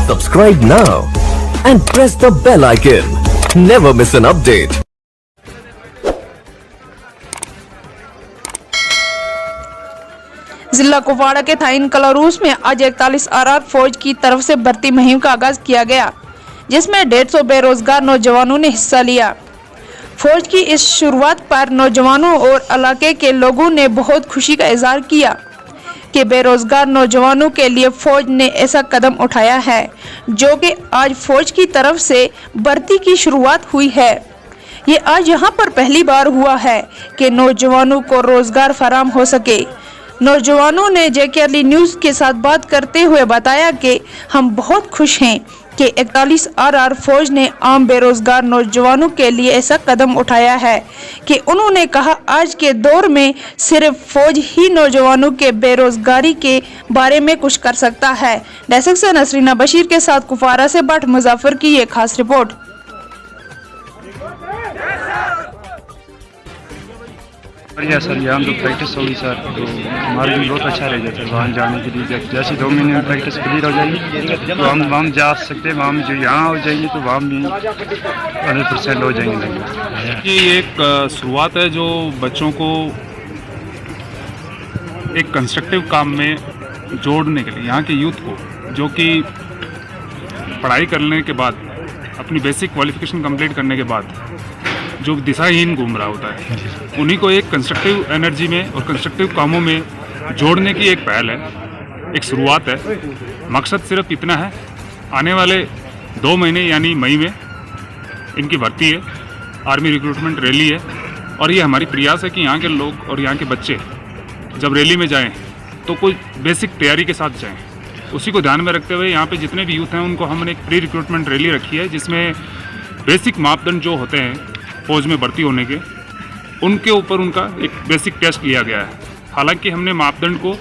Subscribe now and press the bell icon. Never miss an update. जिला कुपवाड़ा के थाइन कलारूस में आज 41 आरआर फौज की तरफ से भर्ती मुहिम का आगाज किया गया, जिसमें 150 बेरोजगार नौजवानों ने हिस्सा लिया। फौज की इस शुरुआत पर नौजवानों और इलाके के लोगों ने बहुत खुशी का इजहार किया कि बेरोजगार नौजवानों के लिए फौज ने ऐसा कदम उठाया है, जो कि आज फौज की तरफ से भर्ती की शुरुआत हुई है। ये आज यहाँ पर पहली बार हुआ है कि नौजवानों को रोजगार फराहम हो सके। नौजवानों ने जेकेएलई न्यूज़ के साथ बात करते हुए बताया कि हम बहुत खुश हैं कि 41 आरआर फौज ने आम बेरोजगार नौजवानों के लिए ऐसा कदम उठाया है कि उन्होंने कहा आज के दौर में सिर्फ फौज ही नौजवानों के बेरोजगारी के बारे में कुछ कर सकता है। डेस्क से नसरीना बशीर के साथ कुपवाड़ा से भट्ट मुजफ्फर की ये खास रिपोर्ट। बढ़िया सर, यहाँ जो प्रैक्टिस होगी सर तो हमारे लिए बहुत अच्छा रहेगा सर। वहाँ जाने के लिए जैसे 2 महीने में प्रैक्टिस क्लियर हो जाएगी तो हम वहाँ जा सकते हैं। वहाँ जो यहाँ हो जाएगी तो वहाँ भी 100% हो जाएंगे। ये एक शुरुआत है जो बच्चों को एक कंस्ट्रक्टिव काम में जोड़ने के लिए, यहाँ के यूथ को जो कि पढ़ाई करने के बाद अपनी बेसिक क्वालिफिकेशन कंप्लीट करने के बाद जो दिशाहीन घूम रहा होता है, उन्हीं को एक कंस्ट्रक्टिव एनर्जी में और कंस्ट्रक्टिव कामों में जोड़ने की एक पहल है, एक शुरुआत है। मकसद सिर्फ इतना है, आने वाले 2 महीने यानी मई में इनकी भर्ती है, आर्मी रिक्रूटमेंट रैली है और ये हमारी प्रयास है कि यहाँ के लोग और यहाँ के बच्चे जब रैली में जाएं तो कोई बेसिक तैयारी के साथ जाएं। उसी को ध्यान में रखते हुए यहाँ पे जितने भी यूथ हैं उनको हमने एक प्री रिक्रूटमेंट रैली रखी है, जिसमें बेसिक मापदंड जो होते हैं फौज में भर्ती होने के, उनके ऊपर उनका एक बेसिक टेस्ट लिया गया है। हालांकि हमने मापदंड को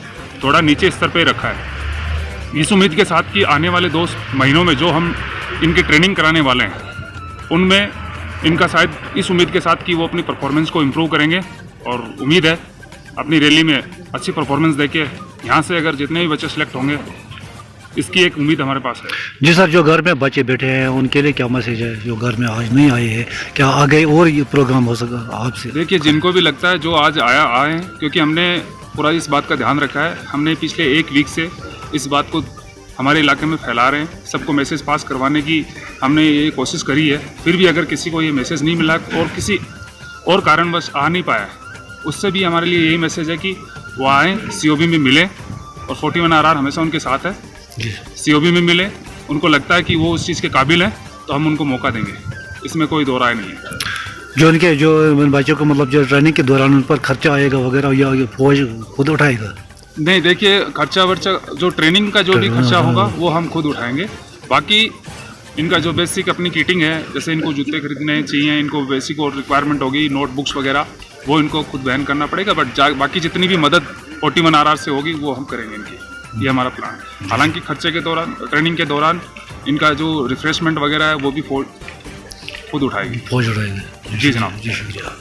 थोड़ा नीचे स्तर पर रखा है, इस उम्मीद के साथ कि आने वाले 2 महीनों में जो हम इनकी ट्रेनिंग कराने वाले हैं उनमें इनका शायद इस उम्मीद के साथ कि वो अपनी परफॉर्मेंस को इम्प्रूव करेंगे और उम्मीद है अपनी रैली में अच्छी परफॉर्मेंस देके यहाँ से अगर जितने भी बच्चे सेलेक्ट होंगे, इसकी एक उम्मीद हमारे पास है। जी सर, जो घर में बच्चे बैठे हैं उनके लिए क्या मैसेज है जो घर में आज नहीं आए हैं? क्या आगे और ये प्रोग्राम हो सका आपसे? देखिए, जिनको भी लगता है जो आज आए हैं, क्योंकि हमने पूरा इस बात का ध्यान रखा है। हमने पिछले 1 वीक से इस बात को हमारे इलाके में फैला रहे हैं, सबको मैसेज पास करवाने की हमने ये कोशिश करी है। फिर भी अगर किसी को ये मैसेज नहीं मिला और किसी और कारणवश आ नहीं पाया, उससे भी हमारे लिए यही मैसेज है कि वो आएँ, सीओबी में मिले और 41 आरआर हमेशा उनके साथ है। सीओबी में मिले, उनको लगता है कि वो उस चीज़ के काबिल हैं तो हम उनको मौका देंगे, इसमें कोई दो राय नहीं है। जो उनके जो बच्चों को मतलब जो ट्रेनिंग के दौरान उन पर खर्चा आएगा वगैरह या फौज खुद उठाएगा? नहीं, देखिए, खर्चा वर्चा जो ट्रेनिंग का जो भी खर्चा होगा वो हम खुद उठाएंगे। बाकी इनका जो बेसिक अपनी किटिंग है, जैसे इनको जूते खरीदने चाहिए, इनको बेसिक और रिक्वायरमेंट होगी, नोटबुक्स वगैरह, वो इनको खुद वहन करना पड़ेगा। बट बाकी जितनी भी मदद 41 आरआर से होगी वो हम करेंगे इनकी, ये हमारा प्लान है। हालांकि खर्चे के दौरान, ट्रेनिंग के दौरान इनका जो रिफ्रेशमेंट वगैरह है वो भी फौज खुद उठाएगी। फौज उठाएगी। जी जनाब। जी शुक्रिया।